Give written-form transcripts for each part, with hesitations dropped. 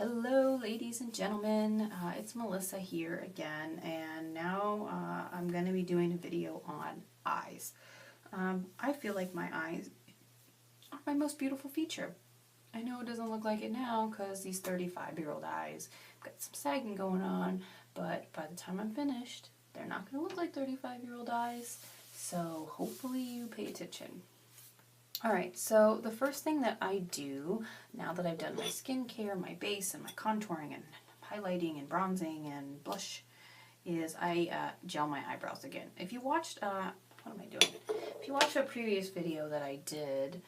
Hello ladies and gentlemen, it's Melissa here again, and now I'm going to be doing a video on eyes. I feel like my eyes are my most beautiful feature. I know it doesn't look like it now because these 35-year-old eyes have got some sagging going on, but by the time I'm finished, they're not going to look like 35-year-old eyes, so hopefully you pay attention. Alright, so the first thing that I do, now that I've done my skincare, my base, and my contouring, and highlighting, and bronzing, and blush, is I gel my eyebrows again. If you watched, what am I doing? If you watched a previous video that I did,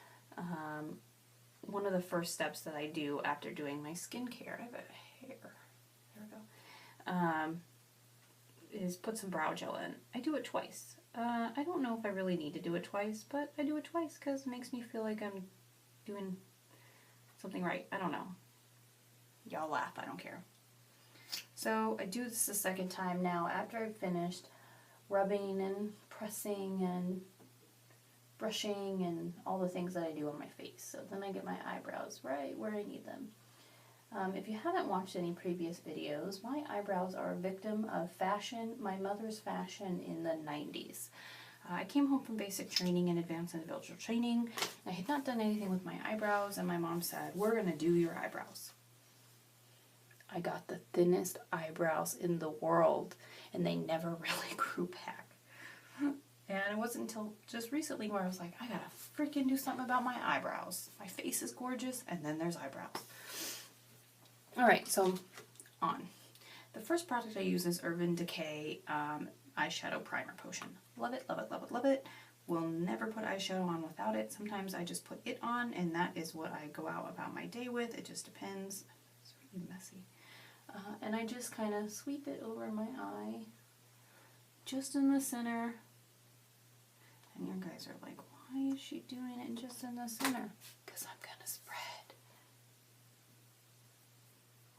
one of the first steps that I do after doing my skincare, I have a hair, there we go, is put some brow gel in. I do it twice. I don't know if I really need to do it twice, but I do it twice because it makes me feel like I'm doing something right. I don't know. Y'all laugh, I don't care. So I do this the second time now after I've finished rubbing and pressing and brushing and all the things that I do on my face. So then I get my eyebrows right where I need them. If you haven't watched any previous videos, my eyebrows are a victim of fashion, my mother's fashion in the 90s. I came home from basic training and advanced individual training. I had not done anything with my eyebrows, and my mom said, "We're going to do your eyebrows." I got the thinnest eyebrows in the world, and they never really grew back. And it wasn't until just recently where I was like, I gotta freaking do something about my eyebrows. My face is gorgeous, and then there's eyebrows. Alright, so on. The first product I use is Urban Decay Eyeshadow Primer Potion. Love it, love it, love it, love it. Will never put eyeshadow on without it. Sometimes I just put it on, and that is what I go out about my day with. It just depends. It's really messy. And I just kind of sweep it over my eye, just in the center. And your guys are like, why is she doing it just in the center? Because I'm going to spread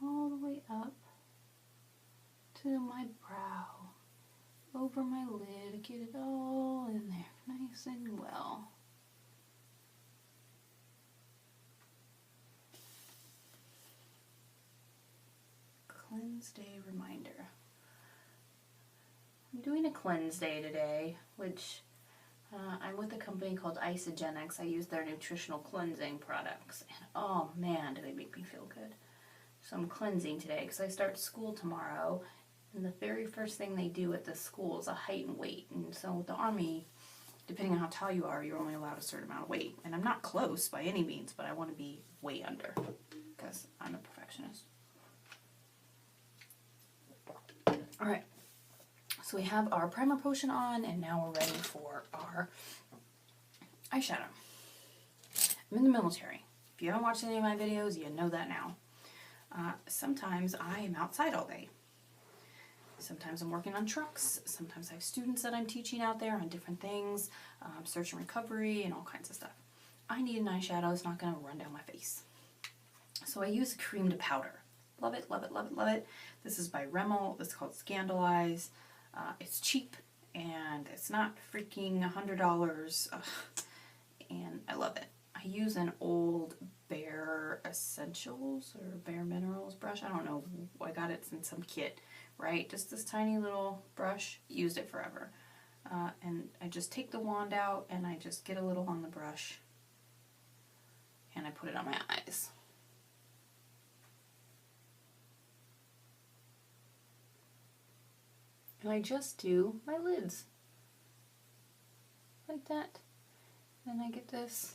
all the way up to my brow, over my lid, get it all in there nice and well. Cleanse Day reminder. I'm doing a cleanse day today, which I'm with a company called Isagenix. I use their nutritional cleansing products, and oh man, do they make me feel good. So I'm cleansing today because I start school tomorrow, and the very first thing they do at the school is a height and weight. And so with the Army, depending on how tall you are, you're only allowed a certain amount of weight. And I'm not close by any means, but I want to be way under because I'm a perfectionist. Alright, so we have our primer potion on, and now we're ready for our eyeshadow. I'm in the military. If you haven't watched any of my videos, you know that now. Sometimes I am outside all day. Sometimes I'm working on trucks. Sometimes I have students that I'm teaching out there on different things, search and recovery, and all kinds of stuff. I need an eyeshadow that's not going to run down my face. So I use a cream to powder. Love it, love it, love it, love it. This is by Rimmel. It's called Scandalize. It's cheap, and it's not freaking $100. And I love it. I use an old Bare Essentials or Bare Minerals brush. I don't know. I got it in some kit, right? Just this tiny little brush. Used it forever. And I just take the wand out, and I just get a little on the brush, and I put it on my eyes. And I just do my lids. Like that. Then I get this.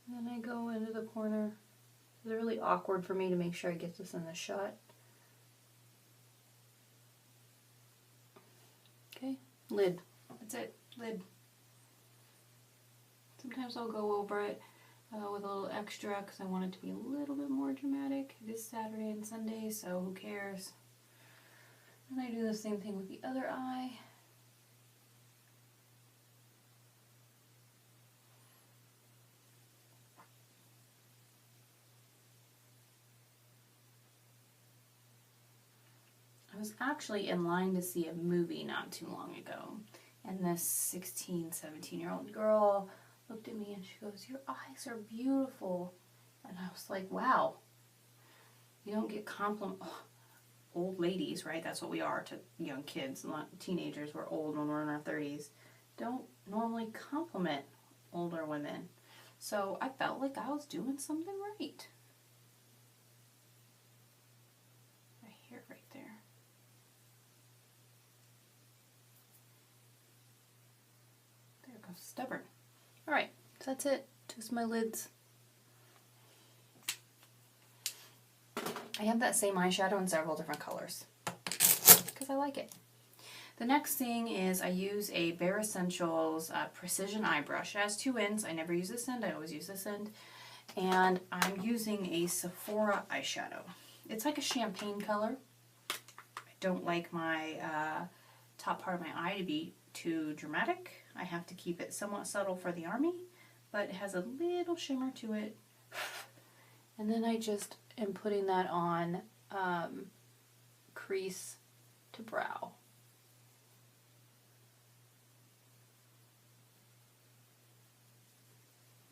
And then I go into the corner. It's really awkward for me to make sure I get this in the shot. Okay, lid. That's it, lid. Sometimes I'll go over it with a little extra because I want it to be a little bit more dramatic. It is Saturday and Sunday, so who cares? And I do the same thing with the other eye. I was actually in line to see a movie not too long ago, and this 16, 17-year-old girl looked at me and she goes, "Your eyes are beautiful." And I was like, wow, you don't get compliment. Old ladies, right? That's what we are to young kids, not teenagers. We're old when we're in our 30s. Don't normally compliment older women. So I felt like I was doing something right. My hair right there. There it goes, stubborn. Alright, so that's it. Just my lids. I have that same eyeshadow in several different colors because I like it. The next thing is I use a Bare Essentials Precision Eye Brush. It has two ends. I never use this end. I always use this end. And I'm using a Sephora eyeshadow. It's like a champagne color. I don't like my top part of my eye to be too dramatic. I have to keep it somewhat subtle for the army, but it has a little shimmer to it. And then I just am putting that on crease to brow.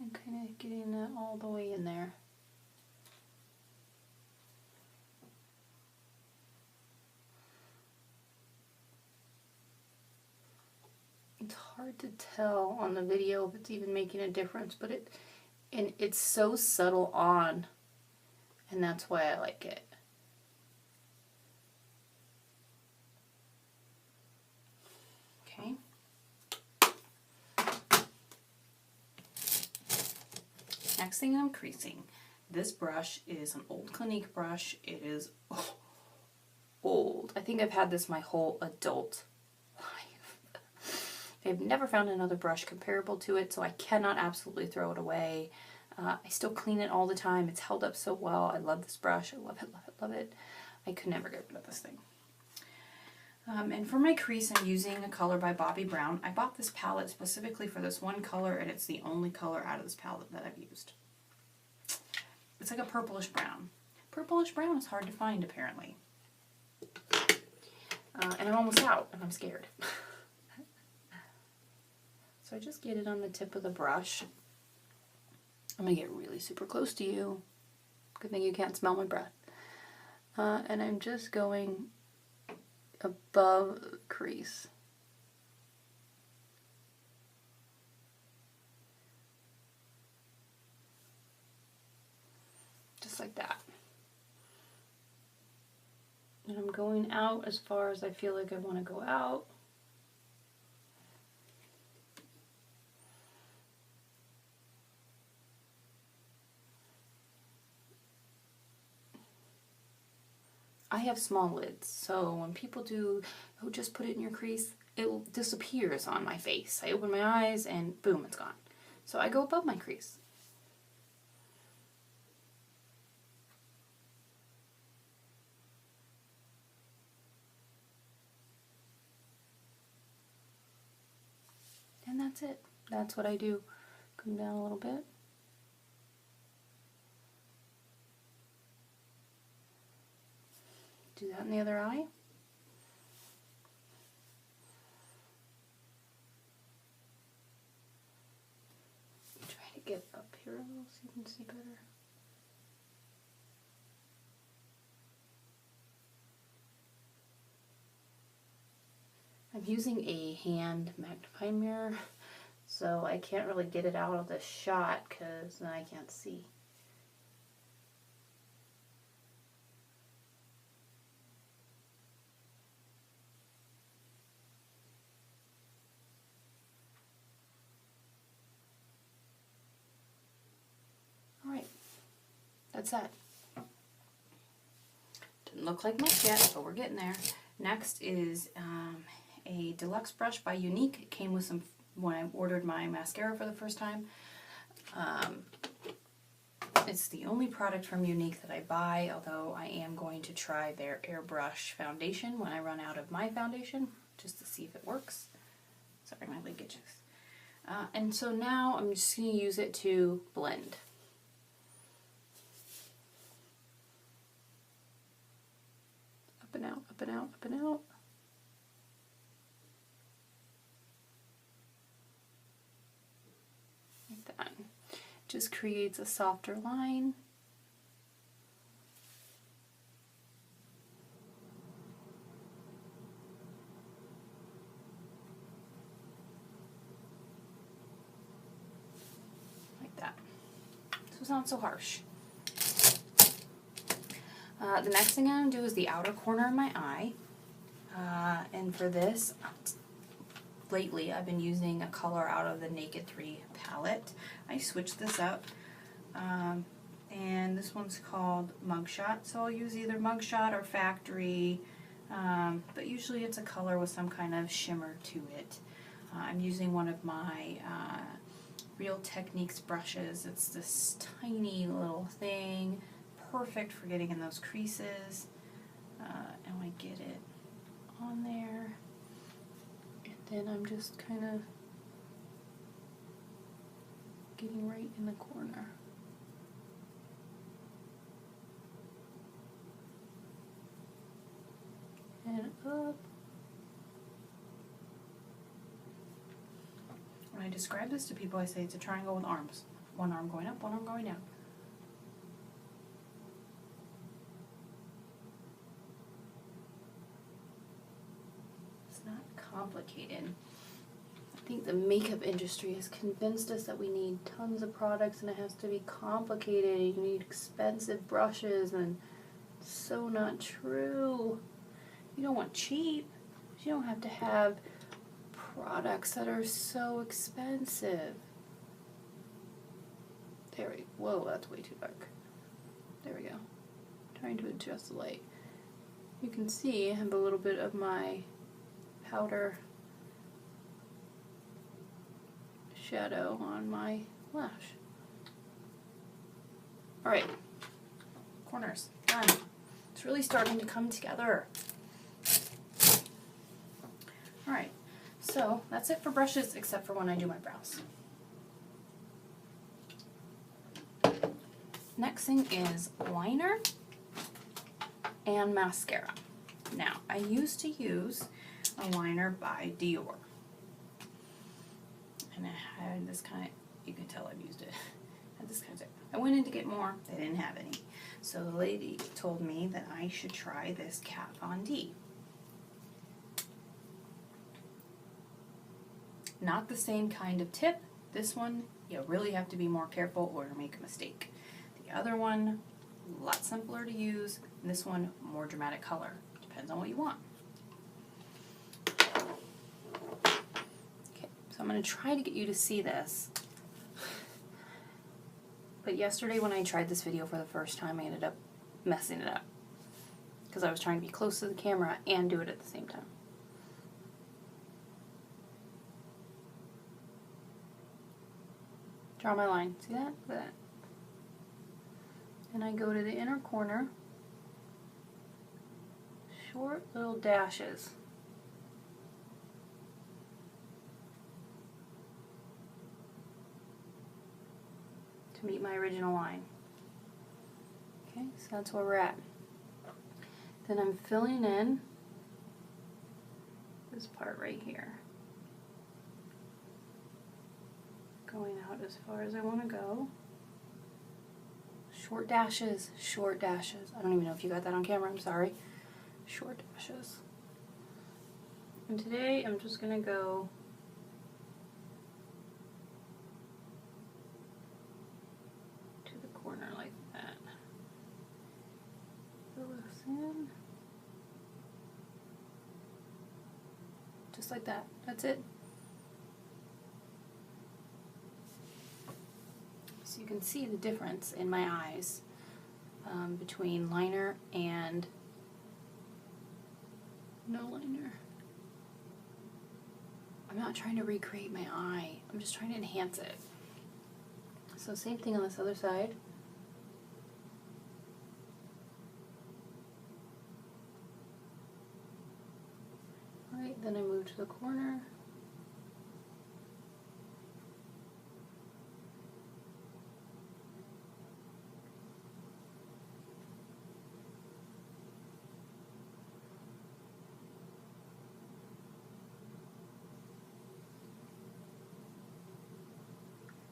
And kind of getting that all the way in there. It's hard to tell on the video if it's even making a difference, but it's so subtle on, and that's why I like it. Okay. Next thing I'm creasing. This brush is an old Clinique brush. It is old. I think I've had this my whole adult life. I've never found another brush comparable to it, so I cannot absolutely throw it away. I still clean it all the time. It's held up so well. I love this brush. I love it, love it, love it. I could never get rid of this thing. And for my crease, I'm using a color by Bobbi Brown. I bought this palette specifically for this one color, and it's the only color out of this palette that I've used. It's like a purplish brown. Purplish brown is hard to find, apparently. And I'm almost out, and I'm scared. So I just get it on the tip of the brush. I'm going to get really super close to you. Good thing you can't smell my breath. And I'm just going above the crease. Just like that. And I'm going out as far as I feel like I want to go out. I have small lids, so when people do, oh, just put it in your crease, it disappears on my face. I open my eyes and boom, it's gone. So I go above my crease. And that's it. That's what I do. Come down a little bit. Do that in the other eye. Try to get up here a little so you can see better. I'm using a hand magnifying mirror, so I can't really get it out of the shot because then I can't see. Alright, that's that. Didn't look like much yet, but we're getting there. Next is a deluxe brush by Younique. It came with some when I ordered my mascara for the first time. It's the only product from Younique that I buy, although I am going to try their airbrush foundation when I run out of my foundation, just to see if it works. Sorry, my lid itches. And so now I'm just going to use it to blend. Up and out, up and out, up and out. Like that. Just creates a softer line. was not so harsh. The next thing I'm going to do is the outer corner of my eye. And for this, lately I've been using a color out of the Naked 3 palette. I switched this up. And this one's called Mugshot. So I'll use either Mugshot or Factory. But usually it's a color with some kind of shimmer to it. I'm using one of my Real Techniques brushes. It's this tiny little thing, perfect for getting in those creases. And I get it on there. And then I'm just kind of getting right in the corner. And up. When I describe this to people, I say it's a triangle with arms. One arm going up, one arm going down. It's not complicated. I think the makeup industry has convinced us that we need tons of products and it has to be complicated. You need expensive brushes, and it's so not true. You don't want cheap. You don't have to have products that are so expensive. There we go. Whoa, that's way too dark. There we go. Trying to adjust the light. You can see I have a little bit of my powder shadow on my lash. Alright. Corners. Done. It's really starting to come together. Alright, so that's it for brushes except for when I do my brows. Next thing is liner and mascara. Now, I used to use a liner by Dior. And I had this kind of, you can tell I've used it. I had this kind of, I went in to get more, they didn't have any. So the lady told me that I should try this Kat Von D. Not the same kind of tip. This one, you really have to be more careful or you'll make a mistake. The other one, a lot simpler to use. And this one, more dramatic color. Depends on what you want. Okay, so I'm going to try to get you to see this. But yesterday when I tried this video for the first time, I ended up messing it up. Because I was trying to be close to the camera and do it at the same time. Draw my line. See that? Look at that. And I go to the inner corner. Short little dashes. To meet my original line. Okay, so that's where we're at. Then I'm filling in this part right here. Going out as far as I want to go. Short dashes, short dashes. I don't even know if you got that on camera, I'm sorry. Short dashes. And today I'm just going to go to the corner like that. Fill this in. Just like that. That's it. So you can see the difference in my eyes between liner and no liner. I'm not trying to recreate my eye, I'm just trying to enhance it. So same thing on this other side. Alright, then I move to the corner.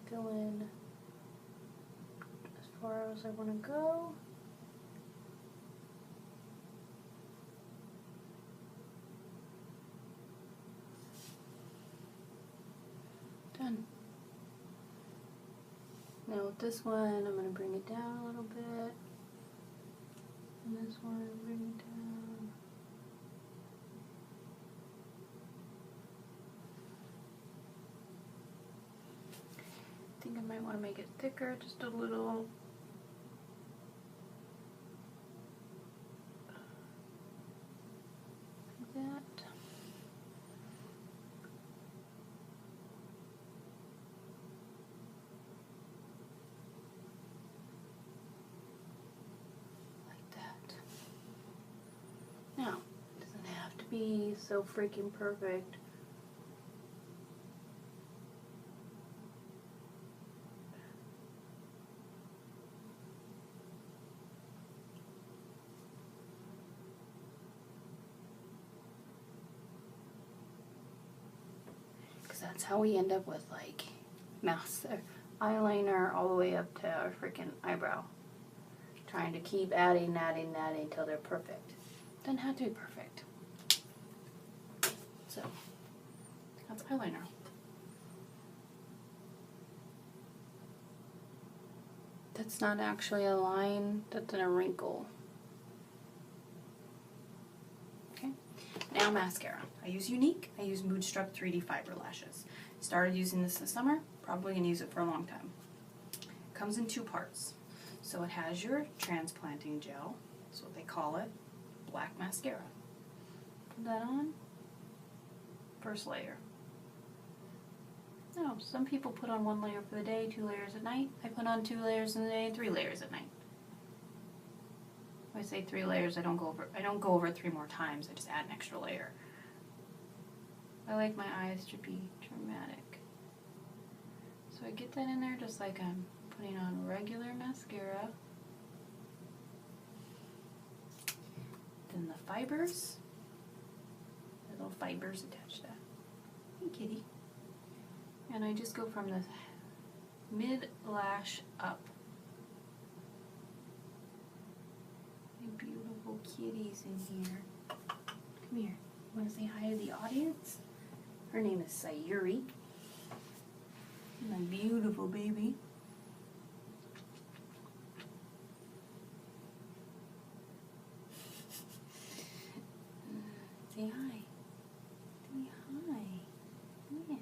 Fill in as far as I want to go. Done. Now Now with this one, I'm going to bring it down a little bit. And this one, bring it down. I think I might want to make it thicker, just a little. Like that. Like that. Now, it doesn't have to be so freaking perfect. That's how we end up with like eyeliner all the way up to our freaking eyebrow. Trying to keep adding until they're perfect. Doesn't have to be perfect. So that's eyeliner. That's not actually a line, that's a wrinkle. Okay. Now mascara. I use Younique. I use Moodstruck 3D Fiber Lashes. Started using this summer. Probably going to use it for a long time. It comes in two parts. So it has your transplanting gel. That's what they call it. Black mascara. Put that on. First layer. No, some people put on 1 layer for the day, 2 layers at night. I put on 2 layers in the day and 3 layers at night. When I say 3 layers, I don't go over it 3 more times. I just add an extra layer. I like my eyes to be dramatic. So I get that in there just like I'm putting on regular mascara. Then the fibers. Little fibers attached to that. Hey kitty. And I just go from the mid-lash up. My beautiful kitties in here. Come here. You want to say hi to the audience? Her name is Sayuri. My beautiful baby. Say hi. Say hi. Yeah.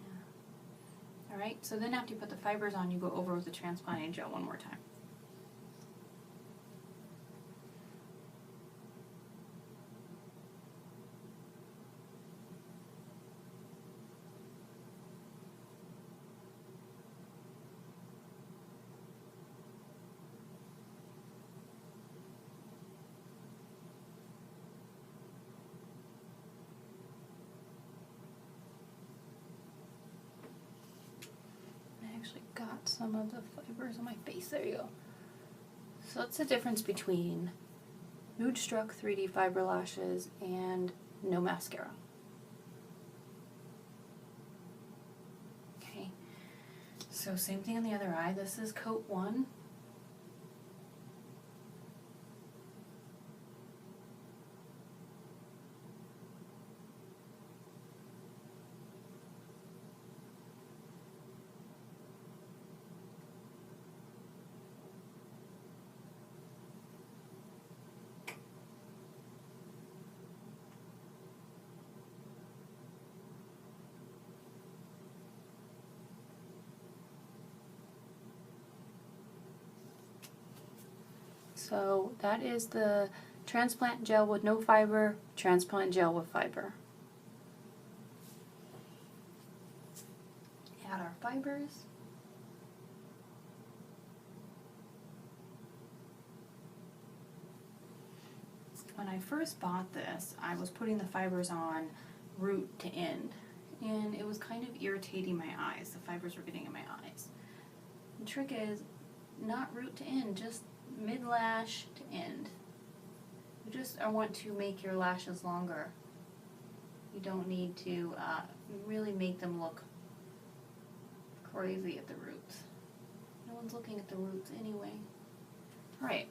Alright, so then after you put the fibers on, you go over with the transplanting gel one more time. Got some of the fibers on my face. There you go. So that's the difference between Moodstruck 3D Fiber Lashes and no mascara. Okay. So same thing on the other eye. This is coat 1. So that is the transplant gel with no fiber, transplant gel with fiber. Add our fibers. When I first bought this, I was putting the fibers on root to end, and it was kind of irritating my eyes. The fibers were getting in my eyes. The trick is not root to end, just mid-lash to end. You just want to make your lashes longer. You don't need to really make them look crazy at the roots. No one's looking at the roots anyway. Alright.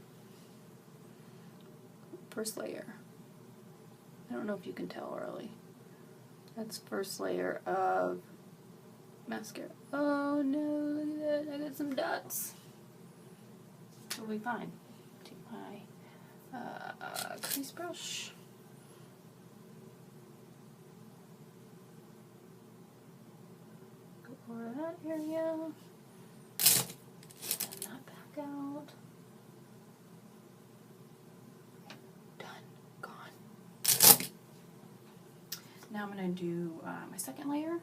First layer. I don't know if you can tell early. That's first layer of mascara. Oh no, look at that. I got some dots. will be fine. Take my crease brush. Go over that area. Send that back out. Done. Gone. Now I'm going to do my second layer.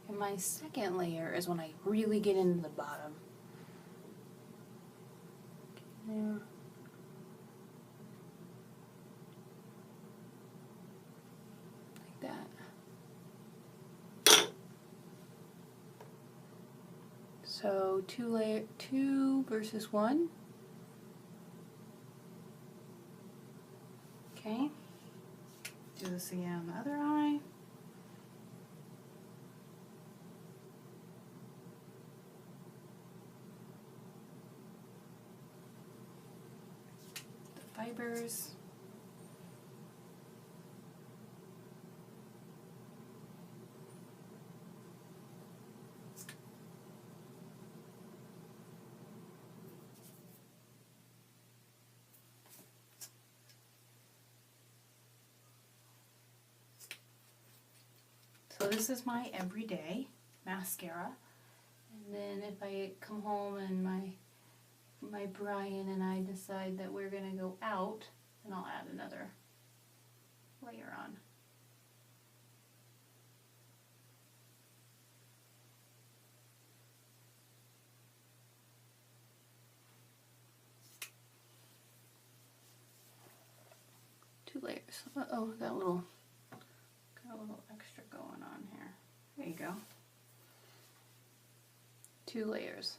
And my second layer is when I really get into the bottom. There. Like that. So two versus one. Okay. Do this again on the other eye. Fibers. So this is my everyday mascara. And then if I come home and my Brian and I decide that we're going to go out, then I'll add another layer on. Two layers. Uh-oh, got a little extra going on here. There you go. Two layers.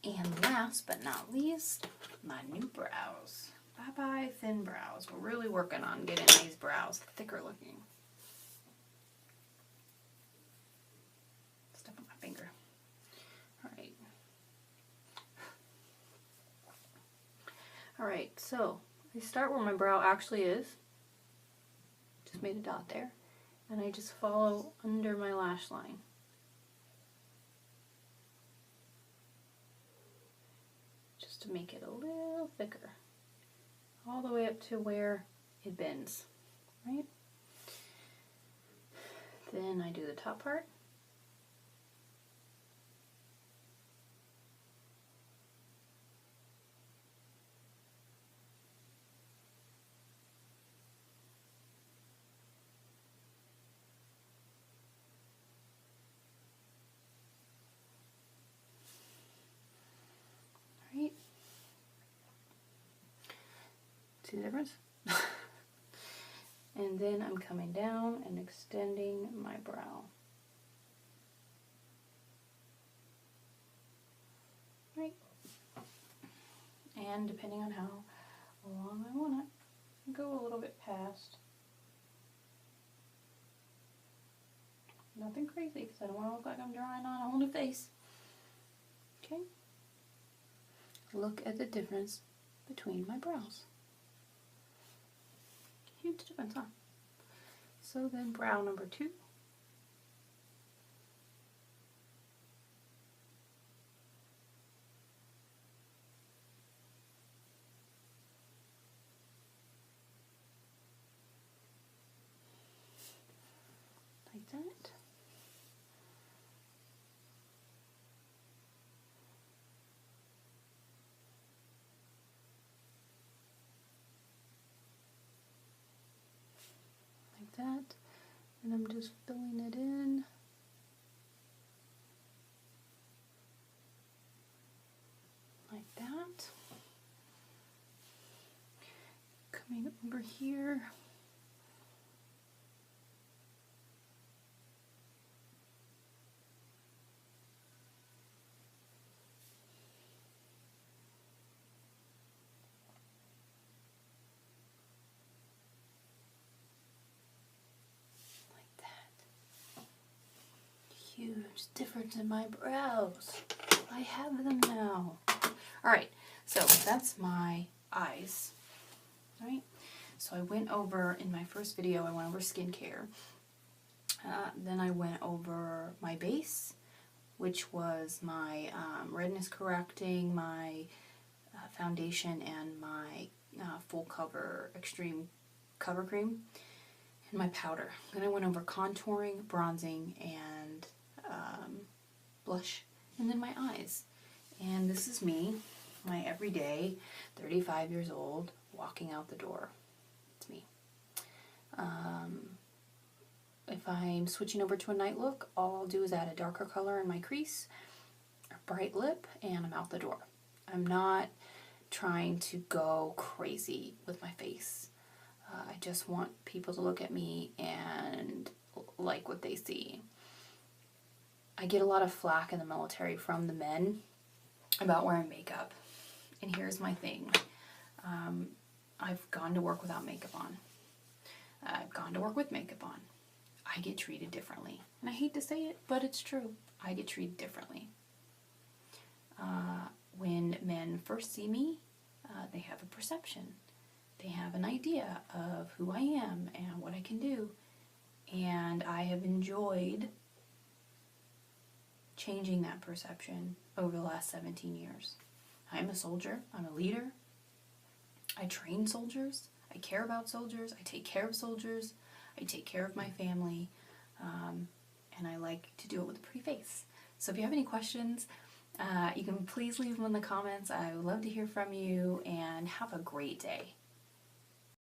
And last but not least, my new brows. Bye-bye thin brows. We're really working on getting these brows thicker looking. Step on my finger. Alright. Alright, so I start where my brow actually is. Just made a dot there. And I just follow under my lash line. To make it a little thicker, all the way up to where it bends, right? Then I do the top part. Right? See the difference? And then I'm coming down and extending my brow. Right? And depending on how long I want it, go a little bit past. Nothing crazy because I don't want to look like I'm drawing on a whole new face. Okay? Look at the difference between my brows. Huge difference, huh? So then brow number 2. Like that. That, and I'm just filling it in. Like that. Coming over here. huge difference in my brows. I have them now. Alright, so that's my eyes. Alright, so I went over, in my first video, I went over skincare. Then I went over my base, which was my redness correcting, my foundation, and my full cover extreme cover cream, and my powder. Then I went over contouring, bronzing, and blush, and then my eyes. And this is me, my everyday 35 years old, walking out the door. It's me. If I'm switching over to a night look, all I'll do is add a darker color in my crease, a bright lip, and I'm out the door. I'm not trying to go crazy with my face. I just want people to look at me and like what they see. I get a lot of flack in the military from the men about wearing makeup. And here's my thing. I've gone to work without makeup on. I've gone to work with makeup on. I get treated differently. And I hate to say it, but it's true. I get treated differently. When men first see me, they have a perception. They have an idea of who I am and what I can do. And I have enjoyed changing that perception over the last 17 years. I'm a soldier. I'm a leader. I train soldiers. I care about soldiers. I take care of soldiers. I take care of my family. And I like to do it with a pretty face. So if you have any questions, you can please leave them in the comments. I would love to hear from you, and have a great day.